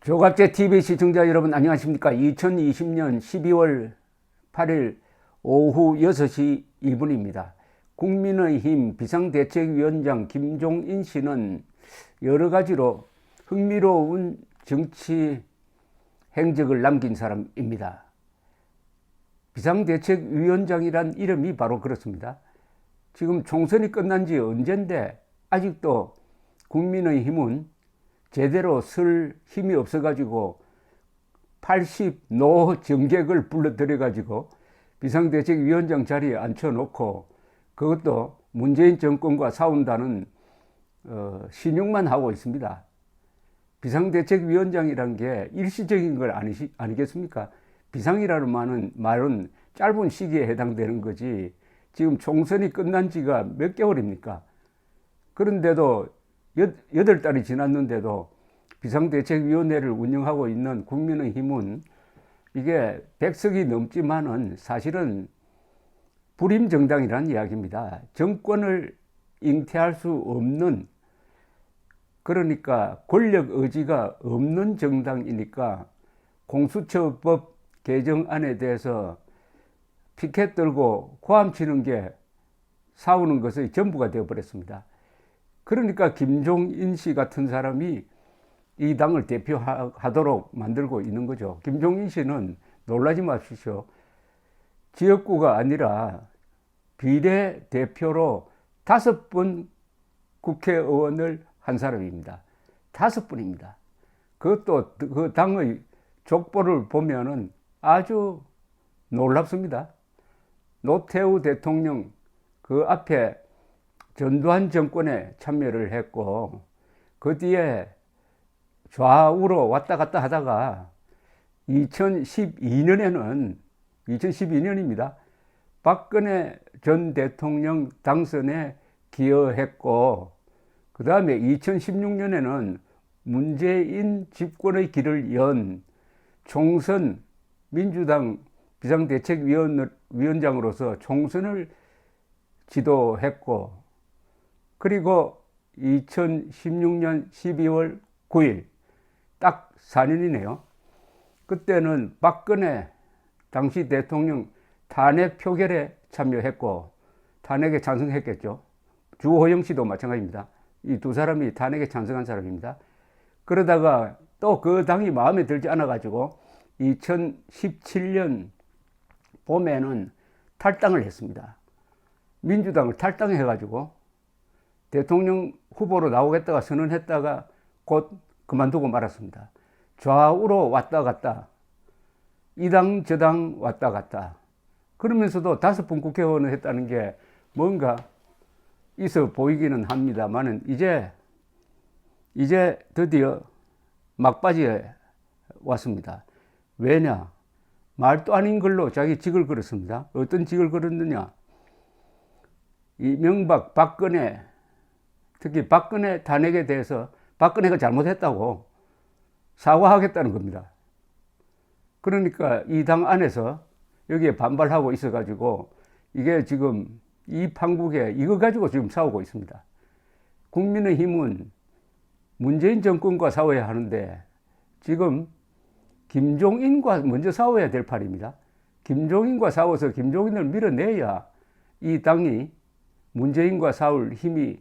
조갑제 TV 시청자 여러분 안녕하십니까? 2020년 12월 8일 오후 6시 1분입니다. 국민의힘 비상대책위원장 김종인 씨는 여러 가지로 흥미로운 정치 행적을 남긴 사람입니다. 비상대책위원장이란 이름이 바로 그렇습니다. 지금 총선이 끝난 지 언젠데 아직도 국민의힘은 제대로 쓸 힘이 없어가지고 80노 정객을 불러들여가지고 비상대책위원장 자리에 앉혀놓고 그것도 문재인 정권과 싸운다는 신용만 하고 있습니다. 비상대책위원장이란 게 일시적인 걸 아니겠습니까? 비상이라는 말은 짧은 시기에 해당되는 거지 지금 총선이 끝난 지가 몇 개월입니까? 그런데도 8달이 지났는데도 비상대책위원회를 운영하고 있는 국민의힘은 이게 100석이 넘지만은 사실은 불임정당이라는 이야기입니다. 정권을 잉태할 수 없는, 그러니까 권력 의지가 없는 정당이니까 공수처법 개정안에 대해서 피켓 들고 고함치는 게 싸우는 것의 전부가 되어버렸습니다. 그러니까 김종인 씨 같은 사람이 이 당을 대표하도록 만들고 있는 거죠. 김종인 씨는 놀라지 마십시오. 지역구가 아니라 비례대표로 5번 국회의원을 한 사람입니다. 5번입니다. 그것도 그 당의 족보를 보면은 아주 놀랍습니다. 노태우 대통령 그 앞에 전두환 정권에 참여를 했고 그 뒤에 좌우로 왔다 갔다 하다가 2012년입니다. 박근혜 전 대통령 당선에 기여했고 그 다음에 2016년에는 문재인 집권의 길을 연 총선 민주당 비상대책위원장으로서 총선을 지도했고 그리고 2016년 12월 9일 딱 4년이네요. 그때는 박근혜 당시 대통령 탄핵 표결에 참여했고 탄핵에 찬성했겠죠. 주호영 씨도 마찬가지입니다. 이 두 사람이 탄핵에 찬성한 사람입니다. 그러다가 또 그 당이 마음에 들지 않아 가지고 2017년 봄에는 탈당을 했습니다. 민주당을 탈당해 가지고 대통령 후보로 나오겠다가 선언했다가 곧 그만두고 말았습니다. 좌우로 왔다 갔다 이 당 저 당 왔다 갔다 그러면서도 5번 국회의원을 했다는 게 뭔가 있어 보이기는 합니다만은 이제 드디어 막바지에 왔습니다. 왜냐? 말도 아닌 걸로 자기 직을 걸었습니다. 어떤 직을 걸었느냐? 이명박, 박근혜, 특히 박근혜 탄핵에 대해서 박근혜가 잘못했다고 사과하겠다는 겁니다. 그러니까 이 당 안에서 여기에 반발하고 있어가지고 이게 지금 이 판국에 이거 가지고 지금 싸우고 있습니다. 국민의힘은 문재인 정권과 싸워야 하는데 지금 김종인과 먼저 싸워야 될 판입니다. 김종인과 싸워서 김종인을 밀어내야 이 당이 문재인과 싸울 힘이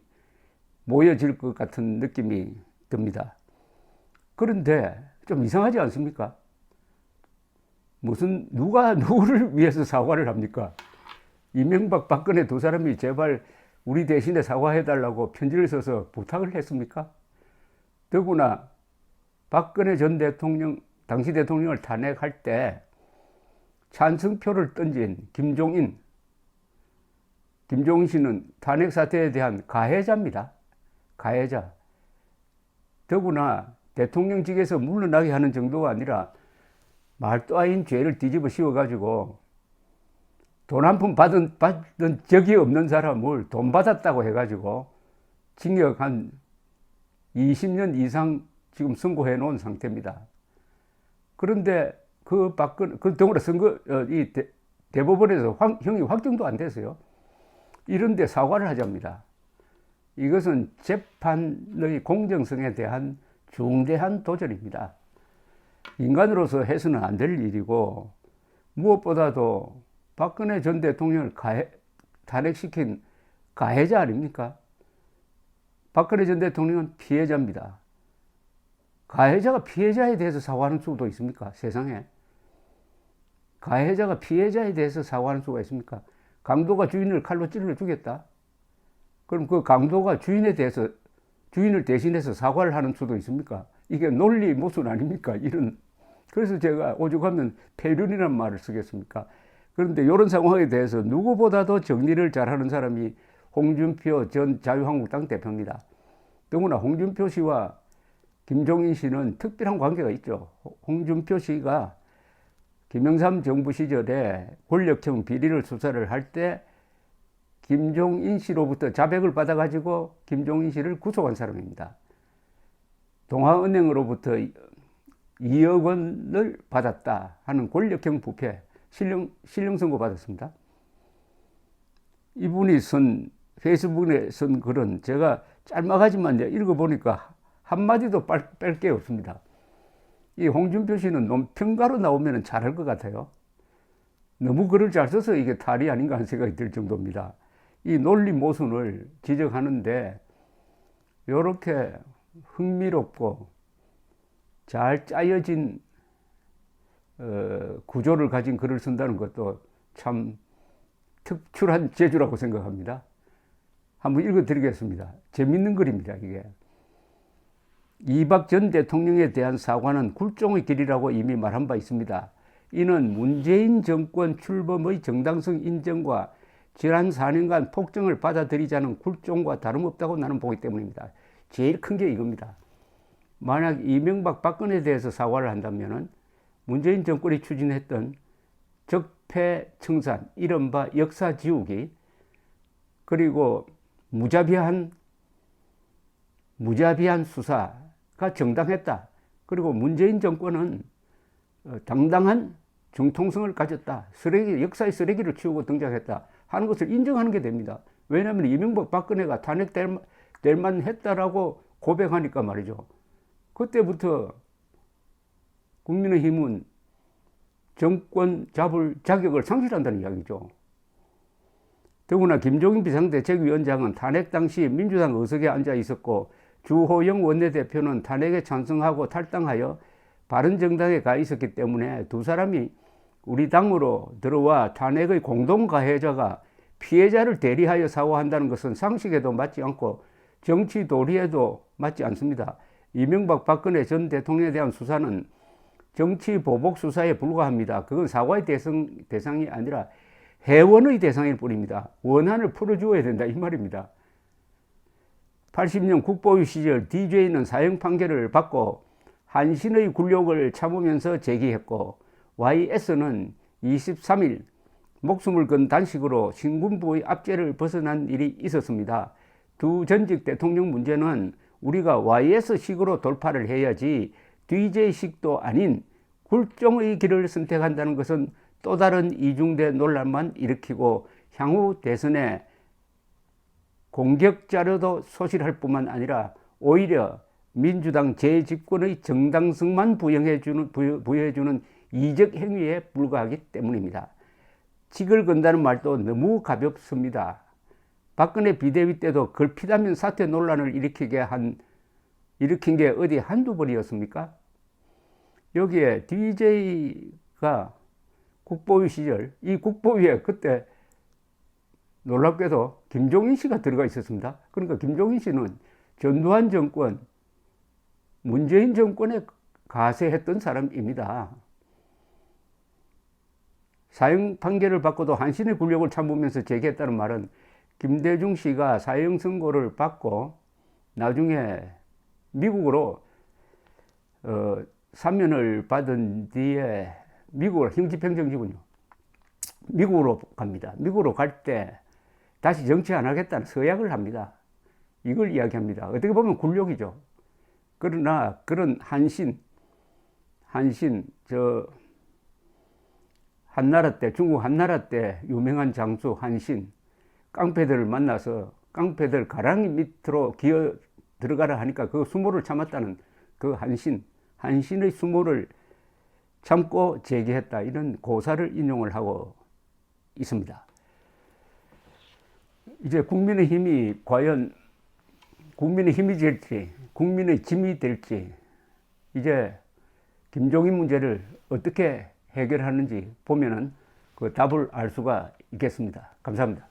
모여질 것 같은 느낌이 듭니다. 그런데 좀 이상하지 않습니까? 무슨 누가 누구를 위해서 사과를 합니까? 이명박, 박근혜 두 사람이 제발 우리 대신에 사과해달라고 편지를 써서 부탁을 했습니까? 더구나 박근혜 전 대통령, 당시 대통령을 탄핵할 때 찬성표를 던진 김종인 씨는 탄핵 사태에 대한 가해자입니다. 가해자. 더구나 대통령직에서 물러나게 하는 정도가 아니라 말도 아닌 죄를 뒤집어 씌워가지고 돈 한 푼 받은 적이 없는 사람을 돈 받았다고 해가지고 징역 한 20년 이상 지금 선고해 놓은 상태입니다. 그런데 그 더구나 대법원에서 형이 확정도 안 됐어요. 이런데 사과를 하자입니다. 이것은 재판의 공정성에 대한 중대한 도전입니다. 인간으로서 해서는 안 될 일이고, 무엇보다도 박근혜 전 대통령을 탄핵시킨 가해자 아닙니까? 박근혜 전 대통령은 피해자입니다. 가해자가 피해자에 대해서 사과하는 수도 있습니까? 세상에. 가해자가 피해자에 대해서 사과하는 수가 있습니까? 강도가 주인을 칼로 찔러 죽였다? 그럼 그 강도가 주인을 대신해서 사과를 하는 수도 있습니까? 이게 논리 모순 아닙니까? 그래서 제가 오죽하면 폐륜이라는 말을 쓰겠습니까? 그런데 이런 상황에 대해서 누구보다도 정리를 잘하는 사람이 홍준표 전 자유한국당 대표입니다. 더구나 홍준표 씨와 김종인 씨는 특별한 관계가 있죠. 홍준표 씨가 김영삼 정부 시절에 권력형 비리를 수사를 할 때 김종인 씨로부터 자백을 받아가지고 김종인 씨를 구속한 사람입니다. 동아은행으로부터 2억 원을 받았다 하는 권력형 부패, 실형 선고 받았습니다. 이분이 페이스북에 쓴 글은 제가 짤막하지만 읽어보니까 한마디도 뺄 게 없습니다. 이 홍준표 씨는 논평가로 나오면 잘할 것 같아요. 너무 글을 잘 써서 이게 탈이 아닌가 하는 생각이 들 정도입니다. 이 논리 모순을 지적하는데 이렇게 흥미롭고 잘 짜여진 구조를 가진 글을 쓴다는 것도 참 특출한 재주라고 생각합니다. 한번 읽어드리겠습니다. 재밌는 글입니다, 이게. 이박 전 대통령에 대한 사과는 굴종의 길이라고 이미 말한 바 있습니다. 이는 문재인 정권 출범의 정당성 인정과 지난 4년간 폭정을 받아들이자는 굴종과 다름없다고 나는 보기 때문입니다. 제일 큰 게 이겁니다. 만약 이명박 박근혜에 대해서 사과를 한다면 문재인 정권이 추진했던 적폐청산, 이른바 역사 지우기, 그리고 무자비한 수사가 정당했다. 그리고 문재인 정권은 당당한 정통성을 가졌다. 역사의 쓰레기를 치우고 등장했다 하는 것을 인정하는 게 됩니다. 왜냐하면 이명박 박근혜가 탄핵될 만했다라고 고백하니까 말이죠. 그때부터 국민의힘은 정권 잡을 자격을 상실한다는 이야기죠. 더구나 김종인 비상대책위원장은 탄핵 당시 민주당 의석에 앉아 있었고 주호영 원내대표는 탄핵에 찬성하고 탈당하여 바른정당에 가 있었기 때문에 두 사람이 우리 당으로 들어와 탄핵의 공동 가해자가 피해자를 대리하여 사과한다는 것은 상식에도 맞지 않고 정치 도리에도 맞지 않습니다. 이명박 박근혜 전 대통령에 대한 수사는 정치 보복 수사에 불과합니다. 그건 사과의 대상이 아니라 해원의 대상일 뿐입니다. 원한을 풀어주어야 된다 이 말입니다. 80년 국보위 시절 DJ는 사형 판결을 받고 한신의 굴욕을 참으면서 재기했고 YS는 23일 목숨을 건 단식으로 신군부의 압제를 벗어난 일이 있었습니다. 두 전직 대통령 문제는 우리가 YS식으로 돌파를 해야지 DJ식도 아닌 굴종의 길을 선택한다는 것은 또 다른 이중대 논란만 일으키고 향후 대선에 공격 자료도 소실할 뿐만 아니라 오히려 민주당 재집권의 정당성만 부여해주는 이적 행위에 불과하기 때문입니다. 직을 건다는 말도 너무 가볍습니다. 박근혜 비대위 때도 걸핏하면 사퇴 논란을 일으킨 게 어디 한두 번이었습니까? 여기에 DJ가 국보위 시절, 이 국보위에 그때 놀랍게도 김종인 씨가 들어가 있었습니다. 그러니까 김종인 씨는 전두환 정권, 문재인 정권에 가세했던 사람입니다. 사형 판결을 받고도 한신의 굴욕을 참으면서 재기했다는 말은 김대중 씨가 사형 선고를 받고 나중에 미국으로 사면을 받은 뒤에 미국으로 형집행정지군요. 미국으로 갑니다. 미국으로 갈 때 다시 정치 안 하겠다는 서약을 합니다. 이걸 이야기합니다. 어떻게 보면 굴욕이죠. 그러나 그런 중국 한나라 때 유명한 장수 한신, 깡패들을 만나서 깡패들 가랑이 밑으로 기어 들어가라 하니까 그 수모를 참았다는 그 한신의 수모를 참고 제기했다. 이런 고사를 인용을 하고 있습니다. 이제 국민의힘이 과연 국민의 힘이 될지, 국민의 짐이 될지, 이제 김종인 문제를 어떻게 해결하는지 보면은 그 답을 알 수가 있겠습니다. 감사합니다.